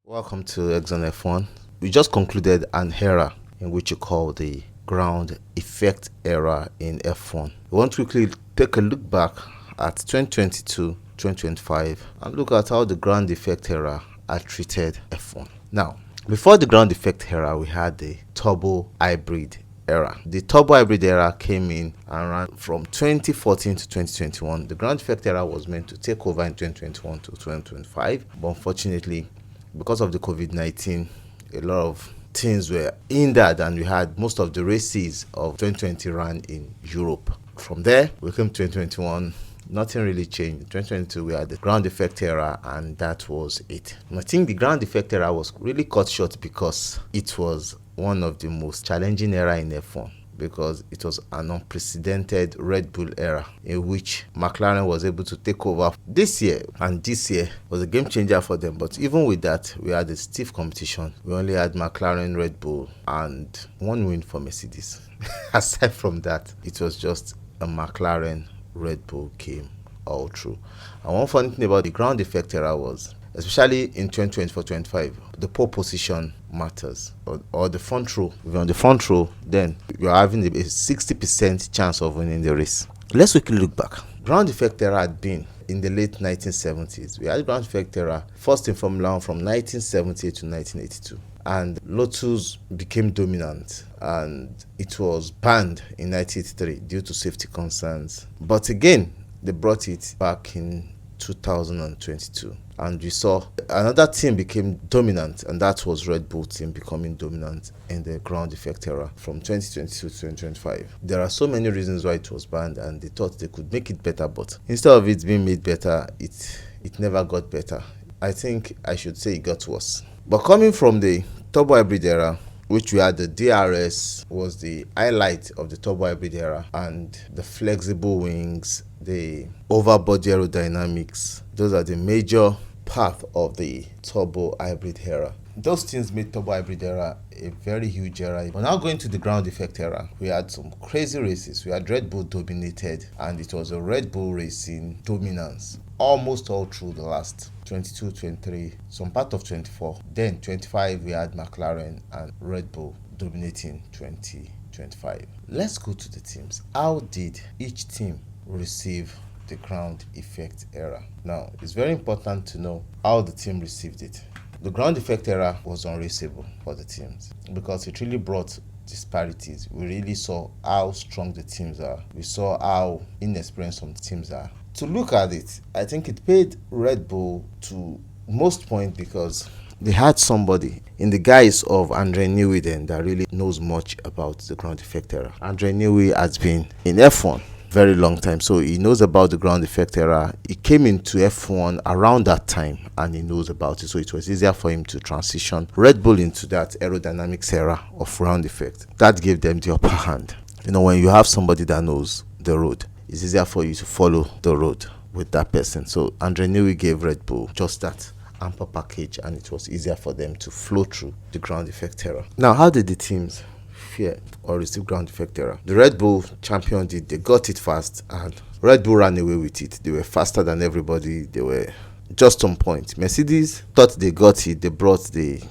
Welcome to Exxon F1. We just concluded an era in which you call the ground effect era in F1. We want to quickly take a look back at 2022, 2025 and look at how the ground effect era had treated F1. Now, before the ground effect era, we had the turbo hybrid era. The turbo hybrid era came in and ran from 2014 to 2021. The ground effect era was meant to take over in 2021 to 2025, but unfortunately, because of the COVID-19, a lot of things were hindered and we had most of the races of 2020 ran in Europe. From there, we came to 2021. Nothing really changed. In 2022, we had the ground effect era, and that was it. And I think the ground effect era was really cut short because it was one of the most challenging era in F1, because it was an unprecedented Red Bull era in which McLaren was able to take over this year, and this year was a game changer for them. But even with that, we had a stiff competition. We only had McLaren, Red Bull, and one win for Mercedes. Aside from that, it was just a McLaren Red Bull game all through. And one funny thing about the ground effect era was, especially in 2024-25, the pole position matters, or the front row. If you're on the front row, then you're having a 60% chance of winning the race. Let's quickly look back. Ground effect era had been in the late 1970s. We had ground effect era first in Formula 1 from 1978 to 1982. And Lotus became dominant, and it was banned in 1983 due to safety concerns. But again, they brought it back in 2022, and we saw another team became dominant, and that was Red Bull team becoming dominant in the ground effect era from 2022 to 2025. There are so many reasons why it was banned, and they thought they could make it better, but instead of it being made better, it never got better. I think I should say it got worse. But coming from the turbo hybrid era, which we had, the DRS was the highlight of the turbo hybrid era, and the flexible wings, the overbody aerodynamics, those are the major part of the turbo hybrid era. Those things made turbo hybrid era a very huge era. But now going to the ground effect era, we had some crazy races. We had Red Bull dominated, and it was a Red Bull racing dominance almost all through the last 22, 23, some part of 24. Then 25, we had McLaren and Red Bull dominating 2025. Let's go to the teams. How did each team receive the ground effect era? Now, it's very important to know how the team received it. The ground effect era was unraceable for the teams because it really brought disparities. We really saw how strong the teams are. We saw how inexperienced some teams are. To look at it, I think it paid Red Bull to most point because they had somebody in the guise of Andre Newey then that really knows much about the ground effect era. Andre Newey has been in F1 very long time, so he knows about the ground effect era. He came into F1 around that time and he knows about it, so it was easier for him to transition Red Bull into that aerodynamics era of ground effect. That gave them the upper hand. When you have somebody that knows the road, it's easier for you to follow the road with that person. So Andre Newey gave Red Bull just that ample package, and it was easier for them to flow through the ground effect era. Now, how did the teams fear or receive ground effect era? The Red Bull championed it. They got it fast, and Red Bull ran away with it. They were faster than everybody. They were just on point. Mercedes thought they got it. They brought the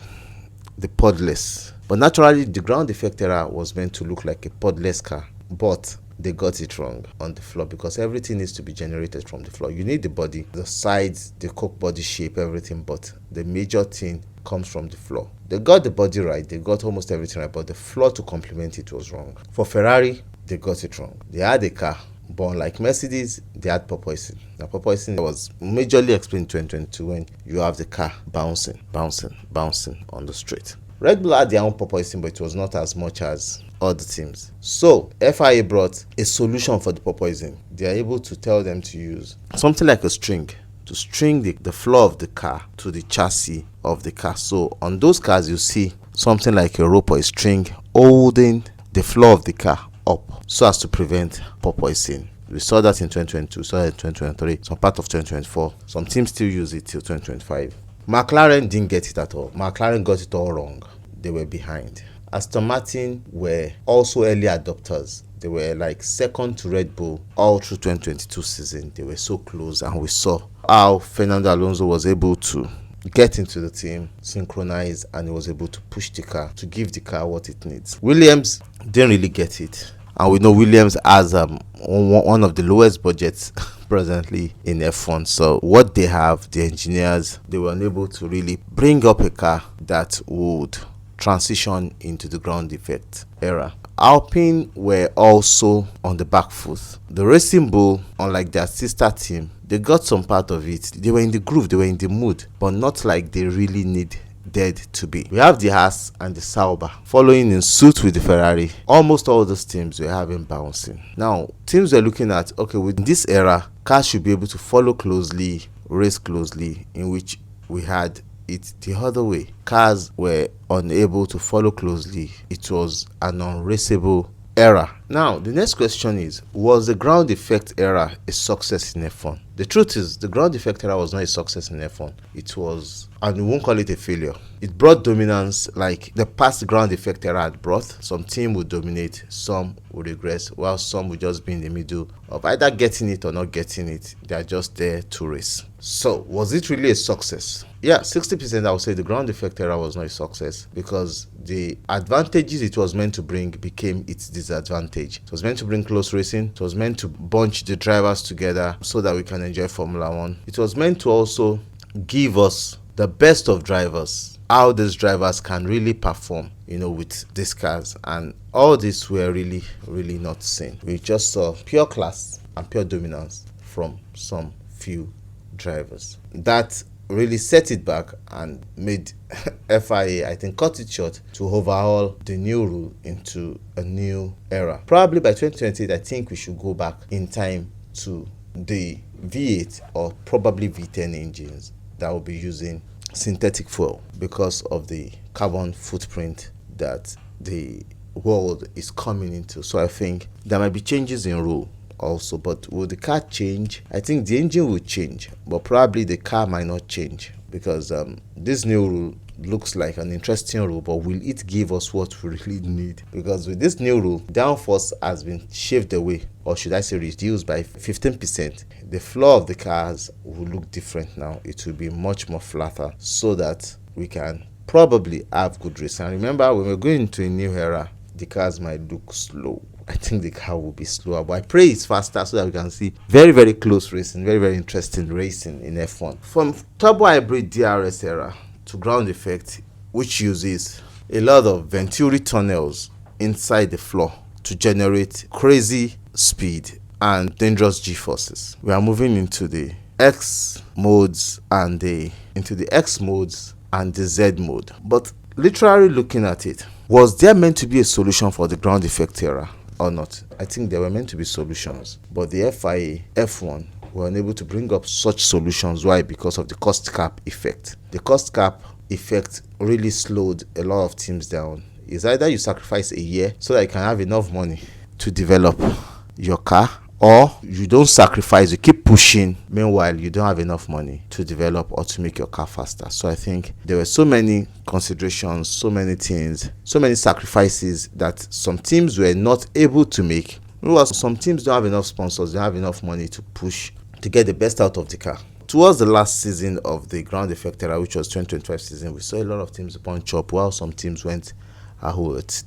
podless. But naturally, the ground effect era was meant to look like a podless car. But they got it wrong on the floor, because everything needs to be generated from the floor. You need the body, the sides, the coke body shape, everything, but the major thing comes from the floor. They got the body right, they got almost everything right, but the floor to complement it was wrong. For Ferrari, they got it wrong. They had a car, but unlike Mercedes, they had porpoising. Now, porpoising was majorly explained in 2022 when you have the car bouncing on the straight. Red Bull had their own porpoising, but it was not as much as other teams. So FIA brought a solution for the porpoising. They are able to tell them to use something like a string to string the floor of the car to the chassis of the car. So on those cars, you see something like a rope or a string holding the floor of the car up so as to prevent porpoising. We saw that in 2022, saw it in 2023, some part of 2024. Some teams still use it till 2025. McLaren didn't get it at all. McLaren got it all wrong. They were behind. Aston Martin were also early adopters. They were like second to Red Bull all through 2022 season. They were so close, and we saw how Fernando Alonso was able to get into the team, synchronize, and he was able to push the car to give the car what it needs. Williams didn't really get it, and we know Williams has one of the lowest budgets presently in F1. So what they have, the engineers, they were unable to really bring up a car that would transition into the ground defect era. Alpine were also on the back foot. The Racing Bull, unlike their sister team, they got some part of it. They were in the groove, they were in the mood, but not like they really needed to be. We have the Haas and the Sauber following in suit with the Ferrari. Almost all those teams were having bouncing. Now, teams were looking at, okay, with this era, cars should be able to follow closely, race closely, in which we had it the other way. Cars were unable to follow closely. It was an unraceable era. Now, the next question is, was the ground effect era a success in F1? The truth is, the ground effect era was not a success in F1. It was, and we won't call it a failure. It brought dominance like the past ground effect era had brought. Some team would dominate, some would regress, while some would just be in the middle of either getting it or not getting it. They are just there to race. So, was it really a success? Yeah, 60% I would say the ground effect era was not a success, because the advantages it was meant to bring became its disadvantage. It was meant to bring close racing. It was meant to bunch the drivers together so that we can enjoy Formula 1. It was meant to also give us the best of drivers, how these drivers can really perform, with these cars. And all this were really, really not seen. We just saw pure class and pure dominance from some few drivers. That really set it back and made FIA, I think, cut it short to overhaul the new rule into a new era. Probably by 2028, I think we should go back in time to the V8 or probably V10 engines that will be using synthetic fuel because of the carbon footprint that the world is coming into. So I think there might be changes in rule also, but will the car change? I think the engine will change, but probably the car might not change, because this new rule looks like an interesting rule, but will it give us what we really need? Because with this new rule, downforce has been shaved away, or should I say reduced by 15%. The floor of the cars will look different now. It will be much more flatter so that we can probably have good race. And remember, when we're going into a new era, the cars might look slow. I think the car will be slower, but I pray it's faster so that we can see very, very close racing, very, very interesting racing in F1. From turbo hybrid DRS era to ground effect, which uses a lot of Venturi tunnels inside the floor to generate crazy speed and dangerous G-forces. We are moving into the X modes and the Z mode. But literally looking at it, was there meant to be a solution for the ground effect era or not? I think there were meant to be solutions, but the FIA, F1 were unable to bring up such solutions. Why? Because of the cost cap effect. The cost cap effect really slowed a lot of teams down. It's either you sacrifice a year so that you can have enough money to develop your car, or you don't sacrifice, you keep pushing, meanwhile you don't have enough money to develop or to make your car faster. So I think there were so many considerations, so many things, so many sacrifices that some teams were not able to make. Meanwhile, some teams don't have enough sponsors, they don't have enough money to push to get the best out of the car. Towards the last season of the ground effect era, which was 2025 season, we saw a lot of teams punch up, while some teams went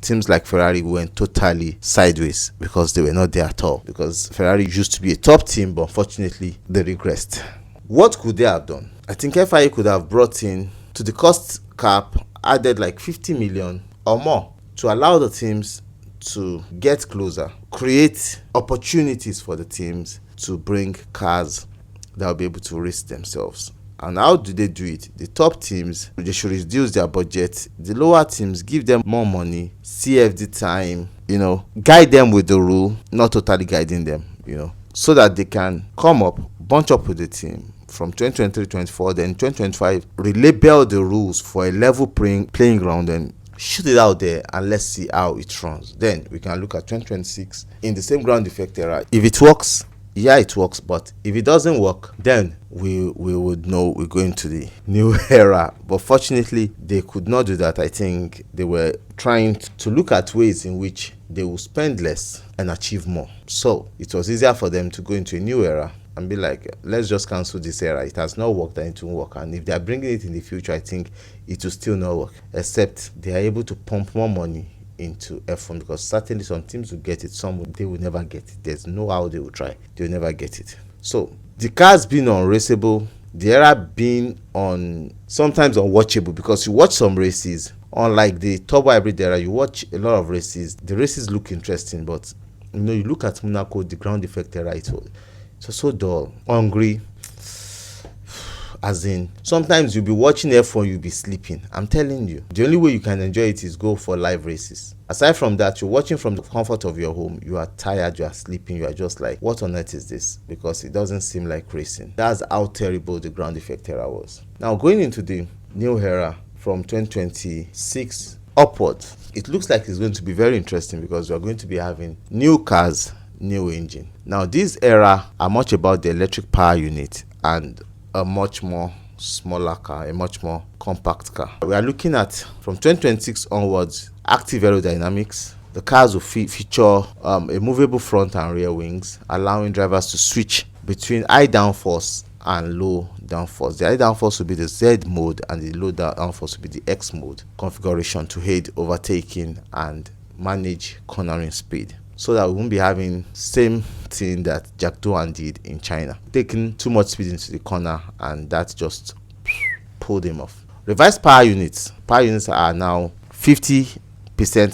teams like Ferrari went totally sideways because they were not there at all. Because Ferrari used to be a top team, but unfortunately they regressed. What could they have done? I think FIA could have brought in to the cost cap, added like 50 million or more to allow the teams to get closer, create opportunities for the teams to bring cars that will be able to race themselves. And how do they do it? The top teams, they should reduce their budget. The lower teams, give them more money, CFD time, guide them with the rule, not totally guiding them, so that they can come up, bunch up with the team from 2023-24, then 2025, relabel the rules for a level playing ground and shoot it out there, and let's see how it runs. Then we can look at 2026 in the same ground effect era. If it works, yeah, it works, but if it doesn't work, then we would know we're going to the new era. But fortunately, they could not do that. I think they were trying to look at ways in which they will spend less and achieve more. So it was easier for them to go into a new era and be like, let's just cancel this era. It has not worked and it won't work. And if they are bringing it in the future, I think it will still not work, except they are able to pump more money into F1, because certainly some teams will get it, some they will never get it. There's no how they will try, they will never get it. So the cars being unraceable, the era being on sometimes unwatchable, because you watch some races, unlike the turbo hybrid era, you watch a lot of races, the races look interesting, but you know, you look at Monaco, the ground effect era, it was so dull, hungry. As in, sometimes you'll be watching F1, you'll be sleeping. I'm telling you, the only way you can enjoy it is go for live races. Aside from that, you're watching from the comfort of your home, you are tired, you are sleeping, you are just like, what on earth is this? Because it doesn't seem like racing. That's how terrible the ground effect era was. Now, going into the new era from 2026 upwards, it looks like it's going to be very interesting, because we're going to be having new cars, new engine. Now, this era are much about the electric power unit and a much more smaller car, a much more compact car. We are looking at, from 2026 onwards, active aerodynamics. The cars will feature a movable front and rear wings, allowing drivers to switch between high downforce and low downforce. The high downforce will be the Z mode, and the low downforce will be the X mode configuration to aid overtaking and manage cornering speed, so that we won't be having same thing that Jack Doohan did in China, taking too much speed into the corner, and that just pulled him off. Revised power units. Power units are now 50%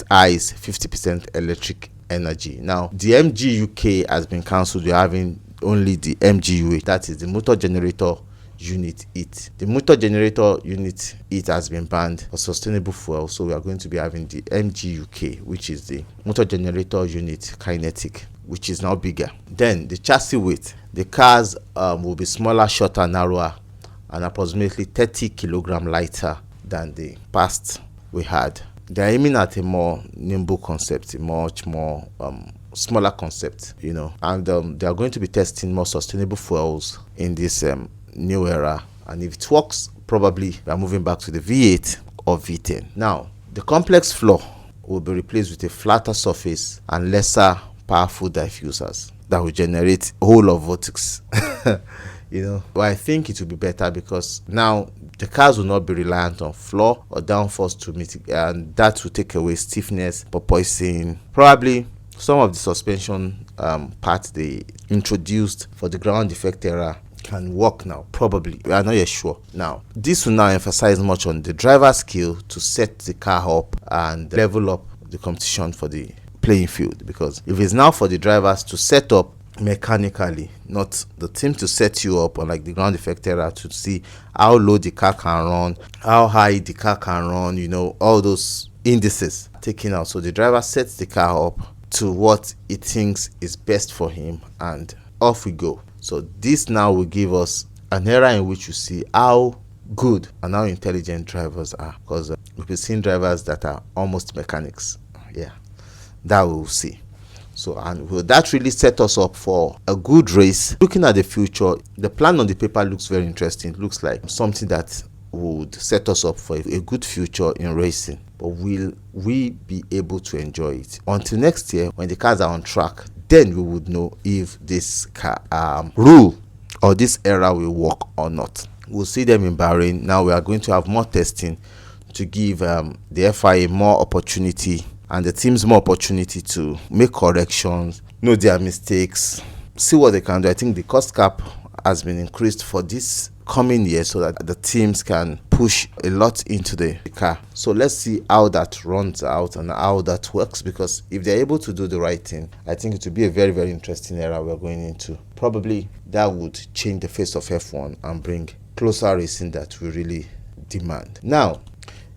ICE, 50% electric energy. Now, the MG UK has been cancelled. We're having only the MGUH, that is the motor generator unit heat. The motor generator unit heat has been banned for sustainable fuel, so we are going to be having the MGUK, which is the motor generator unit kinetic, which is now bigger. Then the chassis weight. The cars will be smaller, shorter, narrower, and approximately 30 kilogram lighter than the past we had. They're aiming at a more nimble concept, a much more smaller concept, you know, and they are going to be testing more sustainable fuels in this new era, and if it works, probably we are moving back to the V8 or V10. Now, the complex floor will be replaced with a flatter surface and lesser powerful diffusers that will generate a whole of vortex. You know, but I think it will be better, because now the cars will not be reliant on floor or downforce to mitigate, and that will take away stiffness, porpoising. Probably some of the suspension parts they introduced for the ground effect era can work now. Probably, we are not yet sure. Now, this will now emphasize much on the driver's skill to set the car up and level up the competition for the playing field, because if it's now for the drivers to set up mechanically, not the team to set you up, unlike the ground effect era, to see how low the car can run, how high the car can run, you know, all those indices taken out. So the driver sets the car up to what he thinks is best for him, and off we go. So this now will give us an era in which you see how good and how intelligent drivers are, because we've been seeing drivers that are almost mechanics. Yeah, that we'll see. So, and will that really set us up for a good race? Looking at the future, the plan on the paper looks very interesting. It looks like something that would set us up for a good future in racing. But will we be able to enjoy it? Until next year, when the cars are on track, then we would know if this car rule or this era will work or not. We'll see them in Bahrain. Now we are going to have more testing to give the FIA more opportunity and the teams more opportunity to make corrections, know their mistakes, see what they can do. I think the cost cap has been increased for this coming year so that the teams can push a lot into the car. So let's see how that runs out and how that works, because if they're able to do the right thing, I think it will be a very, very interesting era we're going into. Probably that would change the face of F1 and bring closer racing that we really demand. Now,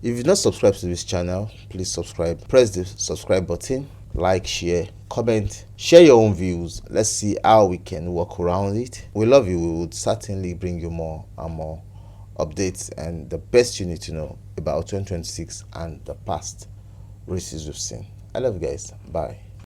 if you've not subscribed to this channel, please subscribe. Press the subscribe button, like, share, comment, share your own views. Let's see how we can work around it. We love you. We would certainly bring you more and more updates and the best you need to know about 2026 and the past races we've seen. I love you guys. Bye.